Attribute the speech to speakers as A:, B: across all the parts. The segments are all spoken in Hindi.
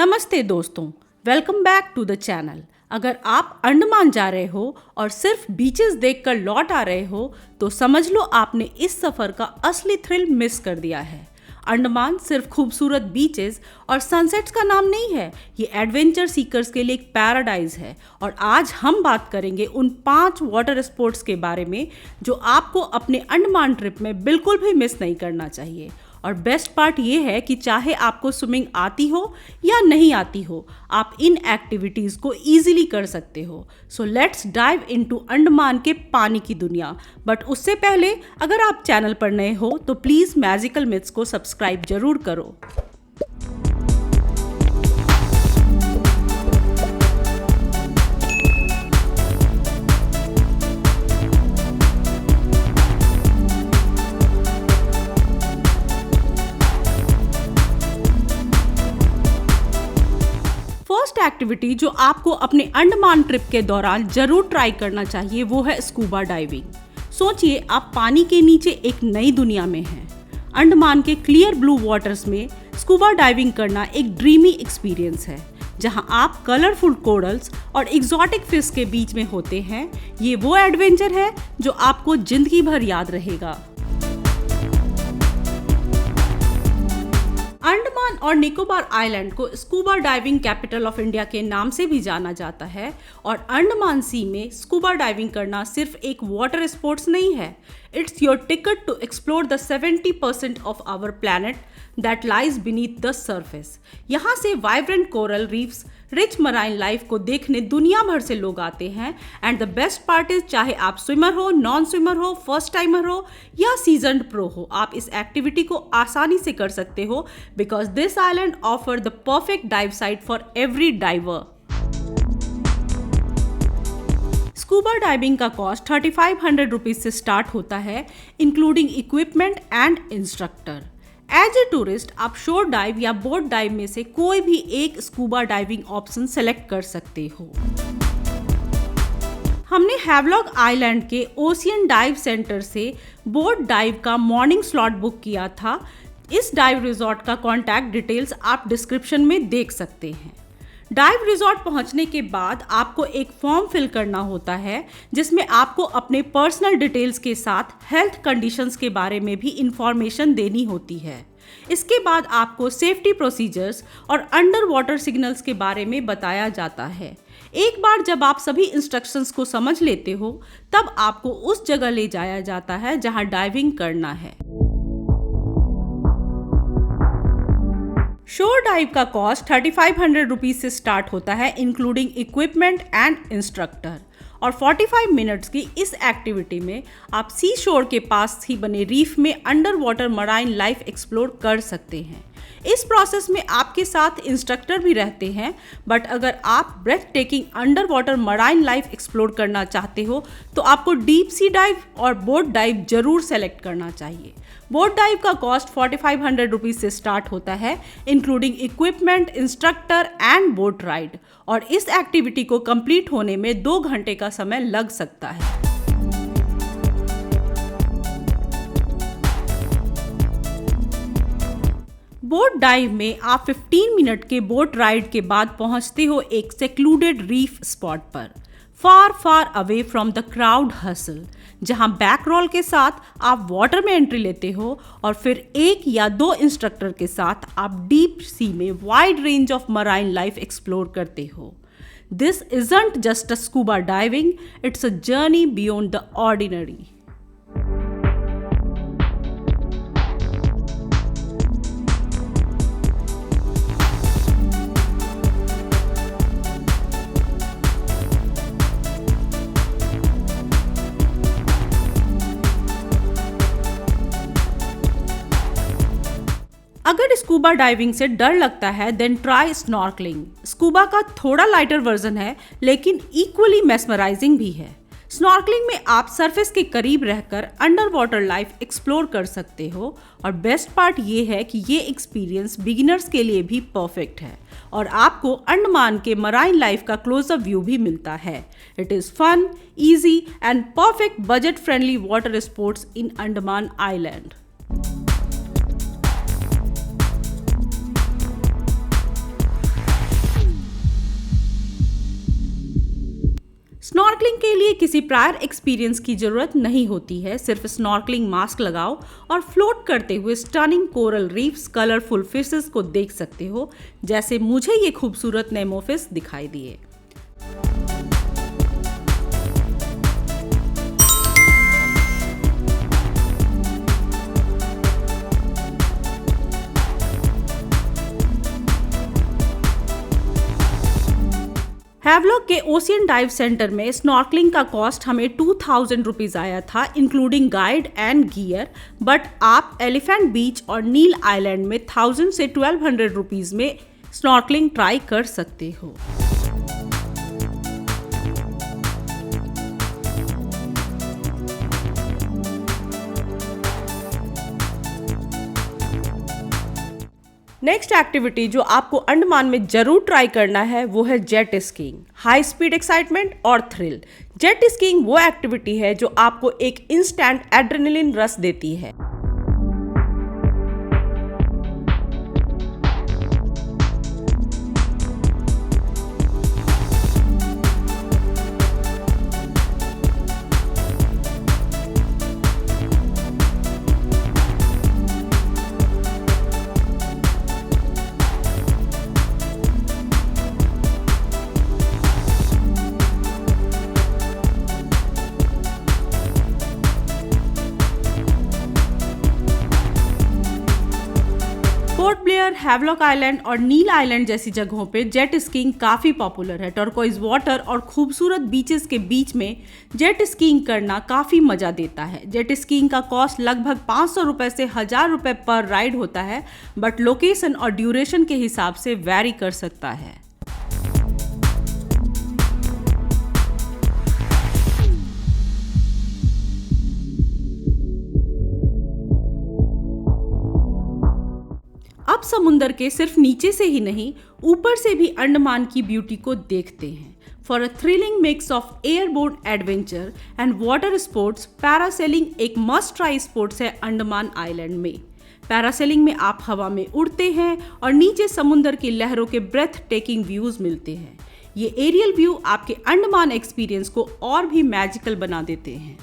A: नमस्ते दोस्तों, welcome back to the channel. अगर आप अंडमान जा रहे हो और सिर्फ बीचेस देखकर लौट आ रहे हो तो समझ लो आपने इस सफ़र का असली थ्रिल मिस कर दिया है। अंडमान सिर्फ खूबसूरत बीचेस और सनसेट्स का नाम नहीं है, ये एडवेंचर सीकर्स के लिए एक पैराडाइज है। और आज हम बात करेंगे उन 5 वाटर स्पोर्ट्स के बारे में जो आपको अपने अंडमान ट्रिप में बिल्कुल भी मिस नहीं करना चाहिए। और बेस्ट पार्ट ये है कि चाहे आपको स्विमिंग आती हो या नहीं आती हो, आप इन एक्टिविटीज़ को ईजिली कर सकते हो। So let's dive into Andaman के पानी की दुनिया। बट उससे पहले अगर आप चैनल पर नए हो तो प्लीज़ मैजिकल मिथ्स को सब्सक्राइब जरूर करो। फर्स्ट एक्टिविटी जो आपको अपने अंडमान ट्रिप के दौरान जरूर ट्राई करना चाहिए वो है स्कूबा डाइविंग। सोचिए आप पानी के नीचे एक नई दुनिया में हैं। अंडमान के क्लियर ब्लू वाटर्स में स्कूबा डाइविंग करना एक ड्रीमी एक्सपीरियंस है, जहां आप कलरफुल कोरल्स और एग्जॉटिक फिश के बीच में होते हैं। ये वो एडवेंचर है जो आपको जिंदगी भर याद रहेगा। अंडमान और निकोबार आइलैंड को scuba diving capital of India के नाम से भी जाना जाता है। और अंडमान सी में स्कूबा डाइविंग करना सिर्फ एक वाटर स्पोर्ट्स नहीं है, it's your ticket to explore the 70% of our planet that lies beneath the surface. यहाँ से vibrant coral reefs, rich marine life को देखने दुनिया भर से लोग आते हैं। And the best part is, चाहे आप स्विमर हो, नॉन स्विमर हो, फर्स्ट टाइमर हो या सीजन्ड प्रो हो, आप इस एक्टिविटी को आसानी से कर सकते हो because this island offer the perfect dive site for every diver. Scuba diving का कॉस्ट 3500 रुपीज से स्टार्ट होता है, including equipment and instructor. As a tourist आप शोर डाइव या बोट डाइव में से कोई भी एक स्कूबा डाइविंग ऑप्शन सेलेक्ट कर सकते हो। हमने हैवलॉक आइलैंड के ओशियन डाइव सेंटर से बोट डाइव का मॉर्निंग स्लॉट बुक किया था। इस डाइव रिजॉर्ट का कॉन्टैक्ट डिटेल्स आप डिस्क्रिप्शन में देख सकते हैं। डाइव रिजॉर्ट पहुंचने के बाद आपको एक फॉर्म फिल करना होता है जिसमें आपको अपने पर्सनल डिटेल्स के साथ हेल्थ कंडीशंस के बारे में भी इंफॉर्मेशन देनी होती है। इसके बाद आपको सेफ्टी प्रोसीजर्स और अंडर वाटर सिग्नल्स के बारे में बताया जाता है। एक बार जब आप सभी इंस्ट्रक्शंस को समझ लेते हो तब आपको उस जगह ले जाया जाता है जहां डाइविंग करना है। शोर डाइव का कॉस्ट 3500 रुपीज से स्टार्ट होता है, इंक्लूडिंग इक्विपमेंट एंड इंस्ट्रक्टर। और 45 मिनट्स की इस एक्टिविटी में आप सी शोर के पास ही बने रीफ में under water marine life explore कर सकते हैं। इस प्रोसेस में आपके साथ इंस्ट्रक्टर भी रहते हैं, बट अगर आप breathtaking underwater marine life explore करना चाहते हो तो आपको डीप सी डाइव और बोट डाइव जरूर सेलेक्ट करना चाहिए। बोट डाइव का कॉस्ट 4500 रुपीज से स्टार्ट होता है, including equipment, instructor and boat ride. और इस एक्टिविटी को कंप्लीट होने में 2 घंटे का समय लग सकता है। बोट डाइव में आप 15 मिनट के बोट राइड के बाद पहुंचते हो एक सेक्लूडेड रीफ स्पॉट पर, far far away from the crowd hustle, जहां बैक रोल के साथ आप वाटर में एंट्री लेते हो और फिर 1 या 2 इंस्ट्रक्टर के साथ आप डीप सी में wide range of marine life explore करते हो। This isn't just a scuba diving, it's a journey beyond the ordinary. अगर स्कूबा डाइविंग से डर लगता है देन ट्राई स्नॉर्कलिंग। स्कूबा का थोड़ा लाइटर वर्जन है लेकिन इक्वली मेस्मराइजिंग भी है। स्नॉर्कलिंग में आप सरफेस के करीब रहकर अंडर वाटर लाइफ एक्सप्लोर कर सकते हो। और बेस्ट पार्ट ये है कि ये एक्सपीरियंस बिगिनर्स के लिए भी परफेक्ट है और आपको अंडमान के मराइन लाइफ का क्लोजअप व्यू भी मिलता है। It is fun, easy and perfect budget friendly water sports in Andaman island. Snorkelling के लिए किसी प्रायर एक्सपीरियंस की जरूरत नहीं होती है, सिर्फ स्नॉर्कलिंग मास्क लगाओ और फ्लोट करते हुए stunning coral reefs, colourful fishes को देख सकते हो, जैसे मुझे ये खूबसूरत नेमोफिस दिखाई दिए। हैवलॉक के ओशियन डाइव सेंटर में स्नॉर्कलिंग का कॉस्ट हमें 2000 रुपीज़ आया था, including guide and gear. But आप एलिफेंट बीच और नील आइलैंड में 1000 से 1200 रुपीज़ में स्नॉर्कलिंग ट्राई कर सकते हो। नेक्स्ट एक्टिविटी जो आपको अंडमान में जरूर ट्राई करना है वो है jet skiing. High speed excitement और थ्रिल। जेट स्कीइंग वो एक्टिविटी है जो आपको एक इंस्टेंट एड्रेनलिन रश देती है। पोर्ट ब्लेयर, हैवलॉक आइलैंड और नील आइलैंड जैसी जगहों पे जेट स्कीइंग काफ़ी पॉपुलर है। टर्कोइज वाटर और खूबसूरत बीचेस के बीच में जेट स्कीइंग करना काफ़ी मज़ा देता है। जेट स्कीइंग का कॉस्ट लगभग 500 रुपये से 1000 रुपये पर राइड होता है, बट लोकेशन और ड्यूरेशन के हिसाब से वैरी कर सकता है। अब समुंदर के सिर्फ नीचे से ही नहीं, ऊपर से भी अंडमान की ब्यूटी को देखते हैं। For a thrilling mix of airborne adventure and water sports, parasailing एक मस्ट ट्राई स्पोर्ट्स है अंडमान आइलैंड में। पैरासेलिंग में आप हवा में उड़ते हैं और नीचे समुंदर की लहरों के ब्रेथ टेकिंग व्यूज मिलते हैं। ये एरियल व्यू आपके अंडमान एक्सपीरियंस को और भी मैजिकल बना देते हैं।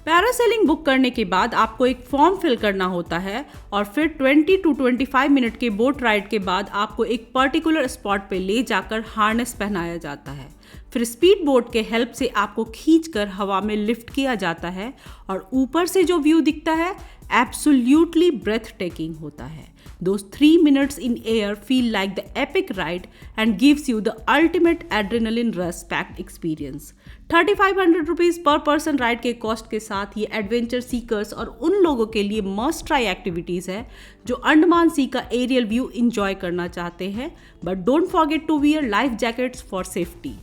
A: पैरासेलिंग बुक करने के बाद आपको एक फॉर्म फिल करना होता है और फिर 20 to 25 मिनट के बोट राइड के बाद आपको एक पर्टिकुलर स्पॉट पे ले जाकर हार्नेस पहनाया जाता है। फिर स्पीड बोट के हेल्प से आपको खींचकर हवा में लिफ्ट किया जाता है और ऊपर से जो व्यू दिखता है एब्सोल्युटली ब्रेथ टेकिंग होता है। Those 3 minutes in air feel like the epic ride and gives you the ultimate adrenaline rush packed experience. 3500 rupees पर पर्सन राइड के कॉस्ट के साथ ये एडवेंचर सीकर्स और उन लोगों के लिए मस्ट ट्राई एक्टिविटीज़ है जो अंडमान सी का एरियल व्यू इंजॉय करना चाहते हैं, but don't forget to wear life jackets for safety.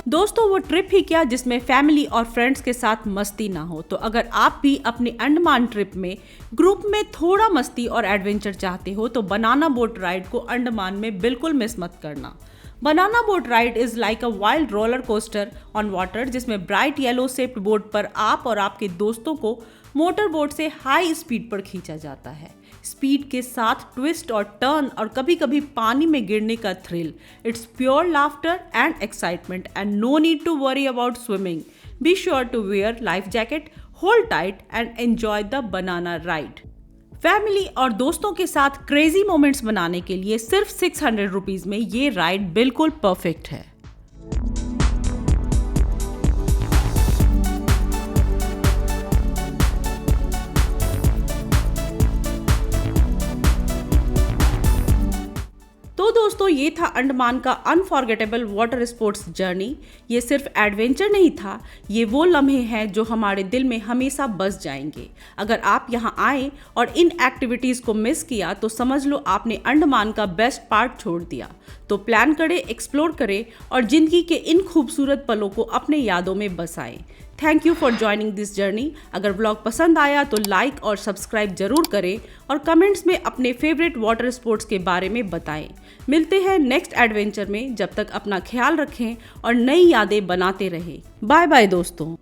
A: दोस्तों, वो ट्रिप ही क्या जिसमें फैमिली और फ्रेंड्स के साथ मस्ती ना हो। तो अगर आप भी अपने अंडमान ट्रिप में ग्रुप में थोड़ा मस्ती और एडवेंचर चाहते हो तो बनाना बोट राइड को अंडमान में बिल्कुल मिस मत करना। Banana boat ride is like a wild roller coaster on water, जिसमें ब्राइट येलो शेप्ड बोट पर आप और आपके दोस्तों को मोटर बोट से हाई स्पीड पर खींचा जाता है। स्पीड के साथ ट्विस्ट और टर्न और कभी कभी पानी में गिरने का thrill. It's pure laughter and excitement and no need to worry about swimming. Be sure to wear life jacket, hold tight and enjoy the banana ride. Family और दोस्तों के साथ क्रेजी मोमेंट्स बनाने के लिए सिर्फ 600 रुपीज़ में ये राइड बिल्कुल परफेक्ट है। तो दोस्तों, ये था अंडमान का अनफॉरगेटेबल वाटर स्पोर्ट्स जर्नी। ये सिर्फ एडवेंचर नहीं था, ये वो लम्हे हैं जो हमारे दिल में हमेशा बस जाएंगे। अगर आप यहाँ आए और इन एक्टिविटीज़ को मिस किया तो समझ लो आपने अंडमान का बेस्ट पार्ट छोड़ दिया। तो प्लान करें, एक्सप्लोर करें और ज़िंदगी के इन खूबसूरत पलों को अपने यादों में बसाएं। Thank you for joining this journey. अगर व्लॉग पसंद आया तो लाइक और सब्सक्राइब जरूर करें और कमेंट्स में अपने फेवरेट वाटर स्पोर्ट्स के बारे में बताएं। मिलते हैं नेक्स्ट एडवेंचर में। जब तक अपना ख्याल रखें और नई यादें बनाते रहें। बाय बाय दोस्तों।